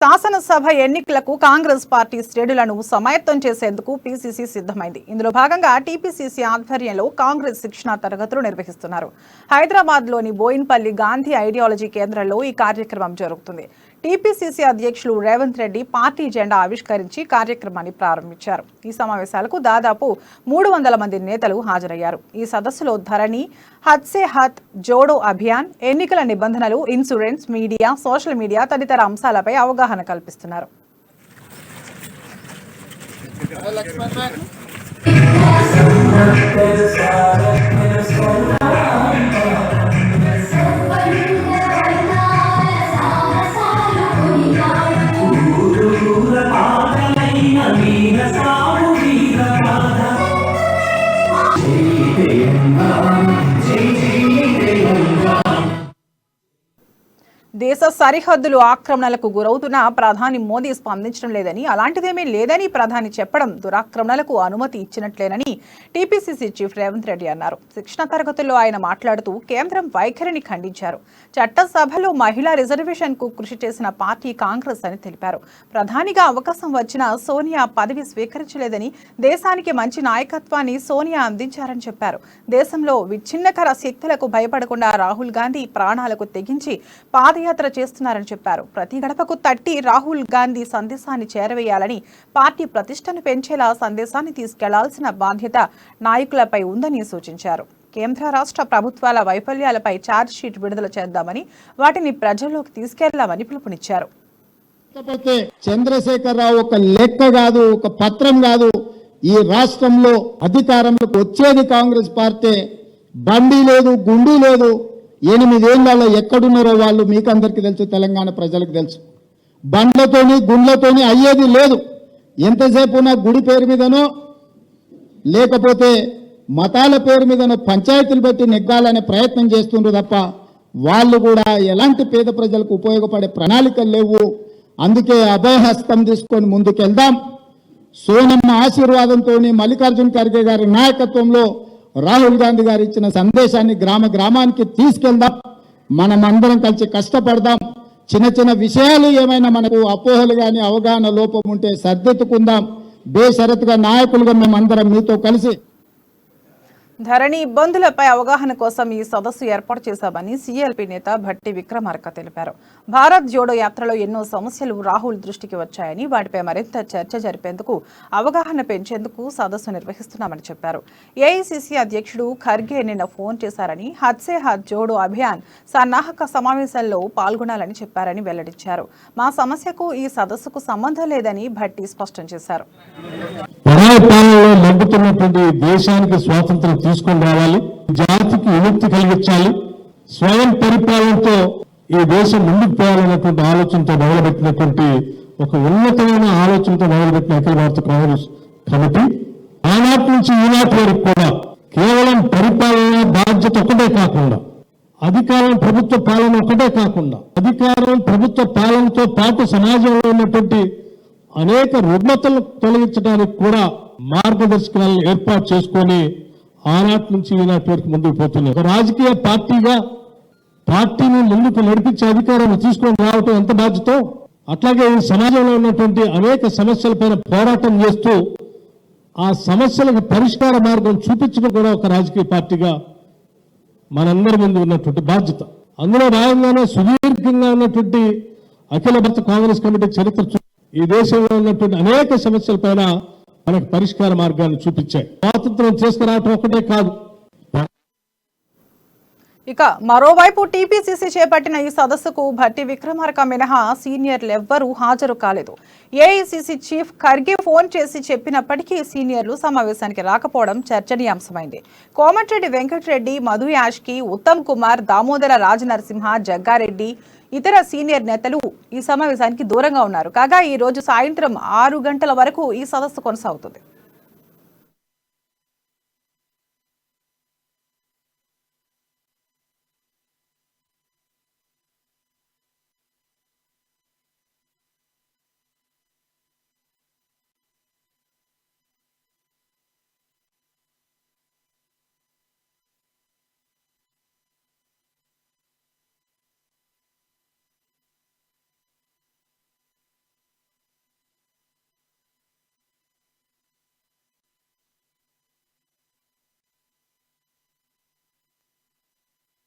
శాసనసభ ఎన్నికలకు కాంగ్రెస్ పార్టీ శ్రేణులను సమాయత్తం చేసేందుకు పీసీసీ సిద్ధమైంది. ఇందులో భాగంగా టీపీసీసీ ఆధ్వర్యంలో కాంగ్రెస్ శిక్షణా తరగతులు నిర్వహిస్తున్నారు. హైదరాబాద్లోని బోయిన్పల్లి గాంధీ ఐడియాలజీ కేంద్రంలో ఈ కార్యక్రమం జరుగుతుంది. టీపీసీసీ అధ్యక్షులు రేవంత్ రెడ్డి పార్టీ జెండా ఆవిష్కరించి కార్యక్రమాన్ని ప్రారంభించారు. ఈ సమావేశాలకు దాదాపు 300 మంది నేతలు హాజరయ్యారు. ఈ సదస్సులో ధరణి, హద్ సే హద్ జోడో అభియాన్, ఎన్నికల నిబంధనలు, ఇన్సూరెన్స్, మీడియా, సోషల్ మీడియా తదితర అంశాలపై అవగాహన కల్పిస్తున్నారు. దేశ సరిహద్దులు ఆక్రమణలకు గురవుతున్న ప్రధాని మోదీ స్పందించడం లేదని, అలాంటిదేమీ లేదని ప్రధాని చెప్పడం దురాక్రమణలకు అనుమతి ఇచ్చినట్లేనని టీపీసీసీ చీఫ్ రేవంత్ రెడ్డి అన్నారు. శిక్షణ తరగతుల్లో ఆయన మాట్లాడుతూ కేంద్రం వైఖరిని ఖండించారు. చట్టసభలో మహిళా రిజర్వేషన్కు కృషి చేసిన పార్టీ కాంగ్రెస్ అని తెలిపారు. ప్రధానిగా అవకాశం వచ్చినా సోనియా పదవి స్వీకరించలేదని, దేశానికి మంచి నాయకత్వాన్ని సోనియా అందించారని చెప్పారు. దేశంలో విచ్ఛిన్నకర శక్తులకు భయపడకుండా రాహుల్ గాంధీ ప్రాణాలకు తెగించి పాదయాత్ర చేస్తున్నారని చెప్పారు. ప్రతి గడపకు తట్టి రాహుల్ గాంధీ సందేశాన్ని చేరవేయాలని, పార్టీ ప్రతిష్టను పెంచేలా సందేశాన్ని తీసుకెళ్లాల్సిన బాధ్యత నాయకులపై ఉందని సూచించారు. కేంద్ర రాష్ట్ర ప్రభుత్వాల వైఫల్యాలపై ఛార్జ్ షీట్ విడుదల చేద్దామని, వాటిని ప్రజల్లోకి తీసుకెళ్లామని పిలుపునిచ్చారు. చంద్రశేఖరరావు ఒక లెక్క కాదు, ఒక పత్రం కాదు. ఈ రాష్ట్రంలో అధికారంలోకి వచ్చేది కాంగ్రెస్ పార్టీ. బండి లేదు, గుండి లేదు. 8 ఏళ్లలో ఎక్కడున్నారో వాళ్ళు మీకందరికీ తెలుసు, తెలంగాణ ప్రజలకు తెలుసు. బండ్లతోని గుండ్లతోని అయ్యేది లేదు. ఎంతసేపు ఉన్న గుడి పేరు మీదనో లేకపోతే మతాల పేరు మీదనో పంచాయతీలు పెట్టి నెగ్గాలనే ప్రయత్నం చేస్తుండ్రు తప్ప వాళ్ళు కూడా ఎలాంటి పేద ప్రజలకు ఉపయోగపడే ప్రణాళికలు లేవు. అందుకే అభయహస్తం తీసుకొని ముందుకెళ్దాం. సోనమ్మ ఆశీర్వాదంతో మల్లికార్జున ఖర్గే గారి నాయకత్వంలో రాహుల్ గాంధీ గారు ఇచ్చిన సందేశాన్ని గ్రామ గ్రామానికి తీసుకెళ్దాం. మనం అందరం కలిసి కష్టపడదాం. చిన్న చిన్న విషయాలు ఏమైనా మనకు అపోహలు కానీ అవగాహన లోపం ఉంటే సర్దిద్దుకుందాం. బేషరతుగా నాయకులుగా మేమందరం మీతో కలిసి ధరణి ఇబ్బందులపై అవగాహన కోసం ఈ సదస్సు ఏర్పాటు చేశామని సీఎల్పీ నేత భట్టి విక్రమార్క తెలిపారు. భారత్ జోడో యాత్రలో ఎన్నో సమస్యలు రాహుల్ దృష్టికి వచ్చాయని, వాటిపై మరింత చర్చ జరిపేందుకు, అవగాహన పెంచేందుకు సదస్సు నిర్వహిస్తున్నామని చెప్పారు. ఏఐసీసీ అధ్యక్షుడు ఖర్గే నిన్న ఫోన్ చేశారని, హద్ సే హద్ జోడో అభియాన్ సన్నాహక సమావేశంలో పాల్గొనాలని చెప్పారని వెల్లడించారు. మా సమస్యకు ఈ సదస్సుకు సంబంధం లేదని భట్టి స్పష్టం చేశారు. దేశానికి స్వాతంత్రం తీసుకొని రావాలి, జాతికి విముక్తి కలిగించాలి, స్వయం పరిపాలనతో ఈ దేశం ముందుకు పోవాలన్నటువంటి ఆలోచనతో మొదలుపెట్టినటువంటి ఒక ఉన్నతమైన ఆలోచనతో మొదలుపెట్టిన అఖిల భారత కాంగ్రెస్ కమిటీ ఆనాటి నుంచి ఈనాటి వరకు కూడా కేవలం పరిపాలన బాధ్యత ఒకటే కాకుండా, అధికారం ప్రభుత్వ పాలన ఒకటే కాకుండా, అధికారం ప్రభుత్వ పాలనతో పాటు సమాజంలో ఉన్నటువంటి అనేక రుగ్మతలను తొలగించడానికి కూడా మార్గదర్శకాలను ఏర్పాటు చేసుకొని ఆనాటి నుంచి ఈనాటి వరకు ముందుకు పోతున్నారు. ఒక రాజకీయ పార్టీగా పార్టీని ముందుకు నడిపించే అధికారాన్ని తీసుకొని రావటం ఎంత బాధ్యతో, అట్లాగే ఈ సమాజంలో ఉన్నటువంటి అనేక సమస్యలపైన పోరాటం చేస్తూ ఆ సమస్యలకు పరిష్కార మార్గం చూపించడం కూడా ఒక రాజకీయ పార్టీగా మనందరి ముందు ఉన్నటువంటి బాధ్యత. అందులో భాగంగానే సుదీర్ఘంగా ఉన్నటువంటి అఖిల భారత కాంగ్రెస్ కమిటీ చరిత్ర ఈ దేశంలో ఉన్నటువంటి అనేక సమస్యలపైన మనకు పరిష్కార మార్గాన్ని చూపించాయి. స్వాతంత్రం చేసుకురావటం ఒకటే కాదు. ఇక మరోవైపు టీపీసీసీ చేపట్టిన ఈ సదస్సుకు భట్టి విక్రమార్క మినహా సీనియర్లు ఎవ్వరూ హాజరు కాలేదు. ఏఐసీసీ చీఫ్ ఖర్గే ఫోన్ చేసి చెప్పినప్పటికీ సీనియర్లు సమావేశానికి రాకపోవడం చర్చనీయాంశమైంది. కోమటిరెడ్డి వెంకటరెడ్డి, మధు యాష్కి, ఉత్తమ్ కుమార్, దామోదర రాజనరసింహ, జగ్గారెడ్డి, ఇతర సీనియర్ నేతలు ఈ సమావేశానికి దూరంగా ఉన్నారు. కాగా ఈ రోజు సాయంత్రం 6 గంటల వరకు ఈ సదస్సు కొనసాగుతుంది.